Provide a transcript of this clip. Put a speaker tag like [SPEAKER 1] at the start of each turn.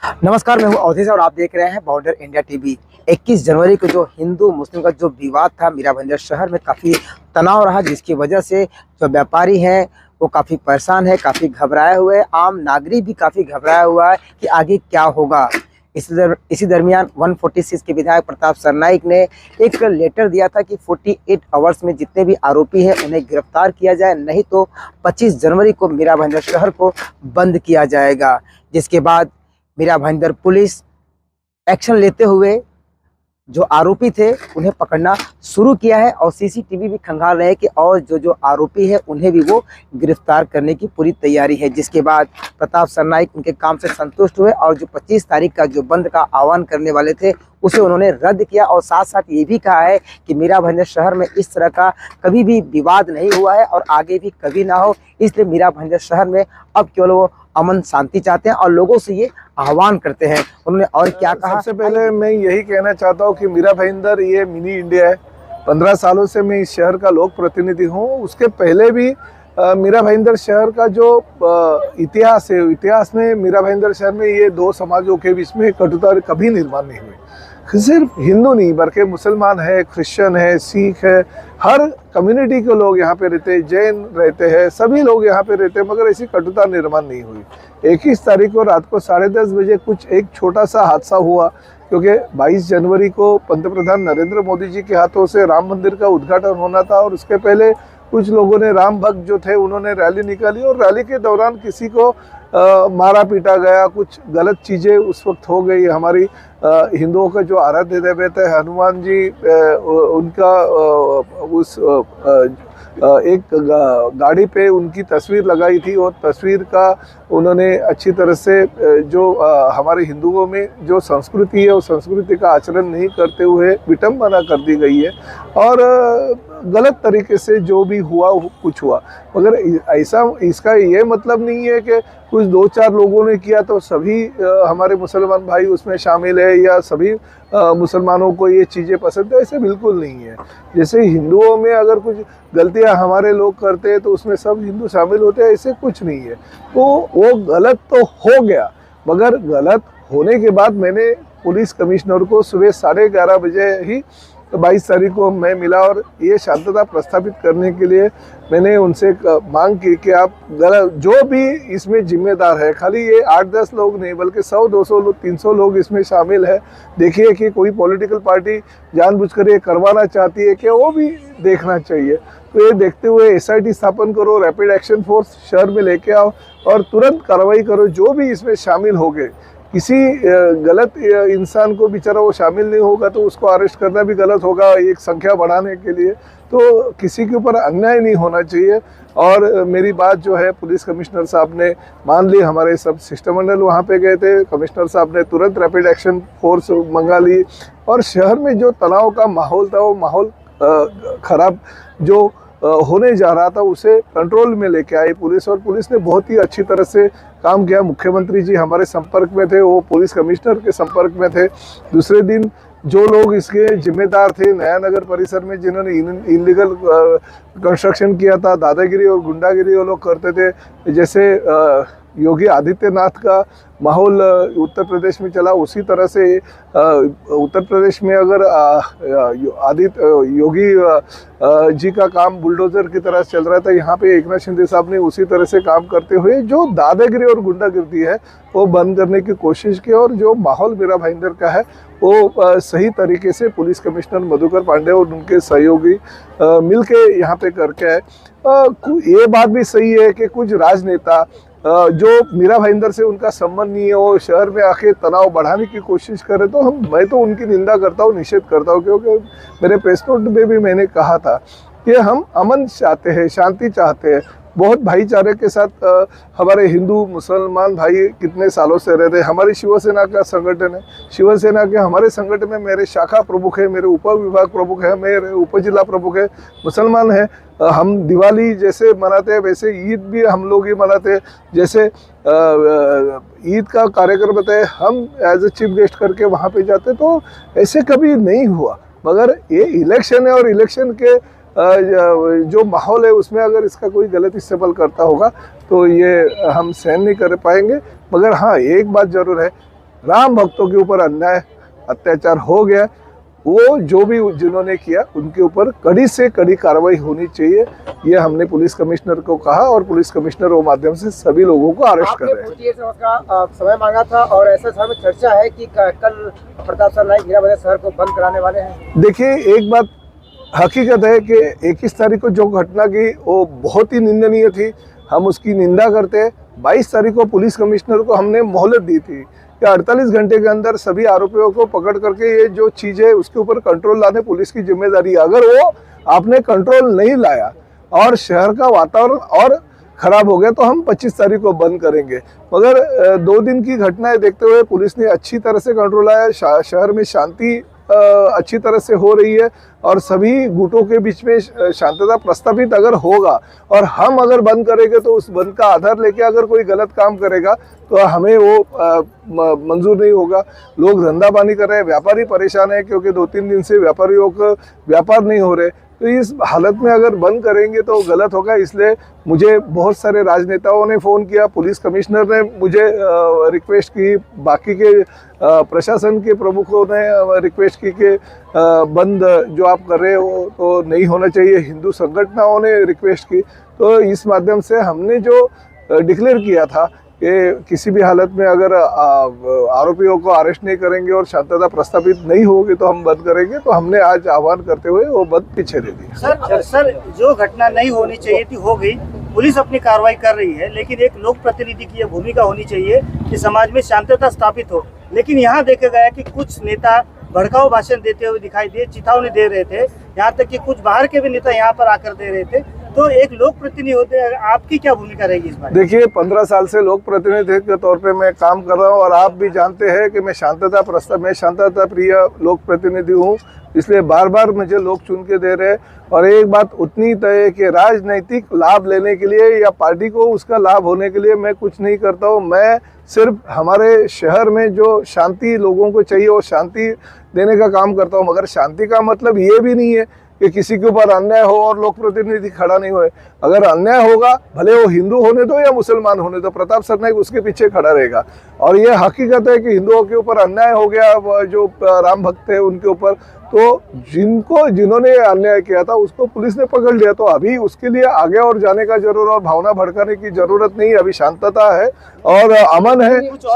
[SPEAKER 1] नमस्कार, मैं हूं अवधेश और आप देख रहे हैं बॉर्डर इंडिया टीवी। 21 जनवरी को जो हिंदू मुस्लिम का जो विवाद था मीरा भाईंदर शहर में काफ़ी तनाव रहा, जिसकी वजह से जो व्यापारी हैं वो काफ़ी परेशान है, काफ़ी घबराए हुए हैं। आम नागरिक भी काफ़ी घबराया हुआ है कि आगे क्या होगा। इसी दरमियान 146 के विधायक प्रताप सरनाईक ने एक लेटर दिया था कि 48 आवर्स में जितने भी आरोपी हैं उन्हें गिरफ्तार किया जाए, नहीं तो 25 जनवरी को मीरा भाईंदर शहर को बंद किया जाएगा। जिसके बाद मीरा भाईंदर पुलिस एक्शन लेते हुए जो आरोपी थे उन्हें पकड़ना शुरू किया है और सीसीटीवी भी खंगाल रहे हैं कि और जो आरोपी है उन्हें भी वो गिरफ्तार करने की पूरी तैयारी है। जिसके बाद प्रताप सरनाईक उनके काम से संतुष्ट हुए और जो 25 तारीख का जो बंद का आह्वान करने वाले थे उसे उन्होंने रद्द किया और साथ साथ ये भी कहा है कि मीरा भाईंदर शहर में इस तरह का कभी भी विवाद नहीं हुआ है और आगे भी कभी ना हो। इसलिए मीरा भाईंदर शहर में अब केवल वो अमन शांति चाहते हैं और लोगों से ये आह्वान करते हैं। उन्होंने और क्या कहा?
[SPEAKER 2] सबसे पहले मैं यही कहना चाहता हूँ कि मीरा भाईंदर ये मिनी इंडिया है। 15 सालों से मैं इस शहर का लोक प्रतिनिधि हूँ। उसके पहले भी मीरा भाईंदर शहर का जो इतिहास है, इतिहास में मीरा भाईंदर शहर में ये दो समाजों के बीच में कटुता कभी निर्माण नहीं हुई। सिर्फ हिंदू नहीं बल्कि मुसलमान है, क्रिश्चियन है, सिख है, हर कम्युनिटी के लोग यहाँ पे रहते हैं, जैन रहते हैं, सभी लोग यहाँ पे रहते हैं, मगर ऐसी कटुता निर्माण नहीं हुई। 21 तारीख को रात को 10:30 बजे कुछ एक छोटा सा हादसा हुआ, क्योंकि 22 जनवरी को पंतप्रधान नरेंद्र मोदी जी के हाथों से राम मंदिर का उद्घाटन होना था और उसके पहले कुछ लोगों ने, राम भक्त जो थे, उन्होंने रैली निकाली और रैली के दौरान किसी को मारा पीटा गया, कुछ गलत चीज़ें उस वक्त हो गई। हमारी हिंदुओं का जो आराध्य दैवत है हनुमान जी, उनका उस एक गाड़ी पे उनकी तस्वीर लगाई थी और तस्वीर का उन्होंने अच्छी तरह से जो हमारे हिंदुओं में जो संस्कृति है उस संस्कृति का आचरण नहीं करते हुए विटंबना कर दी गई है और गलत तरीके से जो भी हुआ कुछ हुआ। मगर ऐसा, इसका ये मतलब नहीं है कि कुछ 2-4 लोगों ने किया तो सभी हमारे मुसलमान भाई उसमें शामिल है या सभी मुसलमानों को ये चीज़ें पसंद है, ऐसे बिल्कुल नहीं है। जैसे हिंदुओं में अगर कुछ गलतियां हमारे लोग करते हैं तो उसमें सब हिंदू शामिल होते हैं, ऐसे कुछ नहीं है। तो वो गलत तो हो गया, मगर गलत होने के बाद मैंने पुलिस कमिश्नर को सुबह 11:30 बजे ही 22 तारीख को मैं मिला और ये शांतता प्रस्थापित करने के लिए मैंने उनसे मांग की कि आप जो भी इसमें जिम्मेदार है, खाली ये 8-10 लोग नहीं बल्कि 100-200 लोग, 300 लोग इसमें शामिल है। देखिए कि कोई पॉलिटिकल पार्टी जानबूझकर ये करवाना चाहती है कि वो भी देखना चाहिए। तो ये देखते हुए SIT स्थापन करो, रैपिड एक्शन फोर्स शहर में लेके आओ और तुरंत कार्रवाई करो। जो भी इसमें शामिल हो गए, किसी गलत इंसान को बेचारा वो शामिल नहीं होगा तो उसको अरेस्ट करना भी गलत होगा एक संख्या बढ़ाने के लिए। तो किसी के ऊपर अन्याय नहीं होना चाहिए और मेरी बात जो है पुलिस कमिश्नर साहब ने मान ली। हमारे सब शिष्टमंडल वहाँ पे गए थे, कमिश्नर साहब ने तुरंत रैपिड एक्शन फोर्स मंगा ली और शहर में जो तनाव का माहौल था वो माहौल खराब जो होने जा रहा था उसे कंट्रोल में लेके आई पुलिस और पुलिस ने बहुत ही अच्छी तरह से काम किया। मुख्यमंत्री जी हमारे संपर्क में थे, वो पुलिस कमिश्नर के संपर्क में थे। दूसरे दिन जो लोग इसके जिम्मेदार थे नया नगर परिसर में, जिन्होंने इलीगल कंस्ट्रक्शन किया था, दादागिरी और गुंडागिरी वो लोग करते थे, जैसे योगी आदित्यनाथ का माहौल उत्तर प्रदेश में चला, उसी तरह से उत्तर प्रदेश में अगर योगी जी का काम बुलडोजर की तरह चल रहा था, यहाँ पे एकनाथ शिंदे साहब ने उसी तरह से काम करते हुए जो दादागिरी और गुंडागिरी है वो बंद करने की कोशिश की और जो माहौल मीरा भाईंदर का है वो सही तरीके से पुलिस कमिश्नर मधुकर पांडे और उनके सहयोगी मिलके यहाँ पे करके आए। ये बात भी सही है कि कुछ राजनेता जो मीरा भाईंदर से उनका संबंध नहीं है वो शहर में आके तनाव बढ़ाने की कोशिश करे, तो मैं तो उनकी निंदा करता हूँ, निषेध करता हूँ। क्योंकि मेरे प्रेस नोट में भी मैंने कहा था कि हम अमन चाहते हैं, शांति चाहते हैं, बहुत भाईचारे के साथ हमारे हिंदू मुसलमान भाई कितने सालों से रहते हैं। हमारी शिवसेना का संगठन है, शिवसेना के हमारे संगठन में मेरे शाखा प्रमुख है, मेरे उप विभाग प्रमुख है, मेरे उप जिला प्रमुख है, मुसलमान है। हम दिवाली जैसे मनाते हैं वैसे ईद भी हम लोग ही मनाते हैं। जैसे ईद का कार्यक्रम बताए हम एज ए चीफ गेस्ट करके वहाँ पे जाते, तो ऐसे कभी नहीं हुआ। मगर ये इलेक्शन है और इलेक्शन के जो माहौल है उसमें अगर इसका कोई गलत इस्तेमाल करता होगा तो ये हम सहन नहीं कर पाएंगे। मगर हाँ, एक बात जरूर है, राम भक्तों के ऊपर अन्याय अत्याचार हो गया, वो जो भी जिन्होंने किया उनके ऊपर कड़ी से कड़ी कार्रवाई होनी चाहिए, ये हमने पुलिस कमिश्नर को कहा और पुलिस कमिश्नर वो माध्यम से सभी लोगों को अरेस्ट कर
[SPEAKER 1] आपने
[SPEAKER 2] रहे हैं।
[SPEAKER 1] 48 आवर्स का समय मांगा था और ऐसे समय में चर्चा है कि कल प्रताप सर नाइक मीरा भंजर शहर को बंद कराने वाले हैं।
[SPEAKER 2] देखिए, एक बात हकीकत है कि 21 तारीख को जो घटना की वो बहुत ही निंदनीय थी, हम उसकी निंदा करते हैं। 22 तारीख को पुलिस कमिश्नर को हमने मोहलत दी थी कि 48 घंटे के अंदर सभी आरोपियों को पकड़ करके ये जो चीज़ है उसके ऊपर कंट्रोल लाने पुलिस की जिम्मेदारी है। अगर वो आपने कंट्रोल नहीं लाया और शहर का वातावरण और खराब हो गया तो हम 25 तारीख को बंद करेंगे। मगर 2 दिन की घटनाएं देखते हुए पुलिस ने अच्छी तरह से कंट्रोल लाया, शहर में शांति अच्छी तरह से हो रही है और सभी गुटों के बीच में शांतता प्रस्तावित अगर होगा और हम अगर बंद करेंगे तो उस बंद का आधार लेके अगर कोई गलत काम करेगा तो हमें वो मंजूर नहीं होगा। लोग धंधा पानी कर रहे हैं, व्यापारी परेशान है क्योंकि 2-3 दिन से व्यापारियों को व्यापार नहीं हो रहे, तो इस हालत में अगर बंद करेंगे तो गलत होगा। इसलिए मुझे बहुत सारे राजनेताओं ने फ़ोन किया, पुलिस कमिश्नर ने मुझे रिक्वेस्ट की, बाकी के प्रशासन के प्रमुखों ने रिक्वेस्ट की कि बंद जो आप कर रहे हो तो नहीं होना चाहिए, हिंदू संगठनों ने रिक्वेस्ट की। तो इस माध्यम से हमने जो डिक्लेयर किया था कि किसी भी हालत में अगर आरोपियों को अरेस्ट नहीं करेंगे और शांतता प्रस्तावित नहीं होगी तो हम बंद करेंगे, तो हमने आज आह्वान करते हुए वो बंद पीछे ले लिया।
[SPEAKER 3] सर जो घटना नहीं होनी चाहिए थी हो गई, पुलिस अपनी कार्रवाई कर रही है, लेकिन एक लोक प्रतिनिधि की यह भूमिका होनी चाहिए कि समाज में शांतता स्थापित हो। लेकिन यहाँ देखा गया कि कुछ नेता भड़काऊ भाषण देते हुए दिखाई दिए, चेतावनी दे रहे थे, यहाँ तक कि कुछ बाहर के भी नेता यहाँ पर आकर दे रहे थे। तो एक लोक प्रतिनिधि होते आपकी क्या भूमिका रहेगी इस बारे में?
[SPEAKER 2] देखिए, 15 साल से लोक प्रतिनिधि के तौर पे मैं काम कर रहा हूँ और आप भी जानते हैं कि मैं शांतता प्रिय लोक प्रतिनिधि हूँ, इसलिए बार बार मुझे लोग चुन के दे रहे हैं। और एक बात उतनी तय है कि राजनीतिक लाभ लेने के लिए या पार्टी को उसका लाभ होने के लिए मैं कुछ नहीं करता हूँ। मैं सिर्फ हमारे शहर में जो शांति लोगों को चाहिए वो शांति देने का काम करता हूँ। मगर शांति का मतलब ये भी नहीं है कि किसी के ऊपर अन्याय हो और लोक प्रतिनिधि खड़ा नहीं होए। अगर अन्याय होगा, भले वो हिंदू होने दो या मुसलमान होने दो, प्रताप सरनाइक उसके पीछे खड़ा रहेगा। और ये हकीकत है कि हिंदुओं के ऊपर अन्याय हो गया, जो राम भक्त है उनके ऊपर, तो जिन्होंने अन्याय किया था उसको पुलिस ने पकड़ लिया। तो अभी उसके लिए आगे और जाने का जरूरत और भावना भड़काने की जरूरत नहीं, अभी शांतता है और अमन है।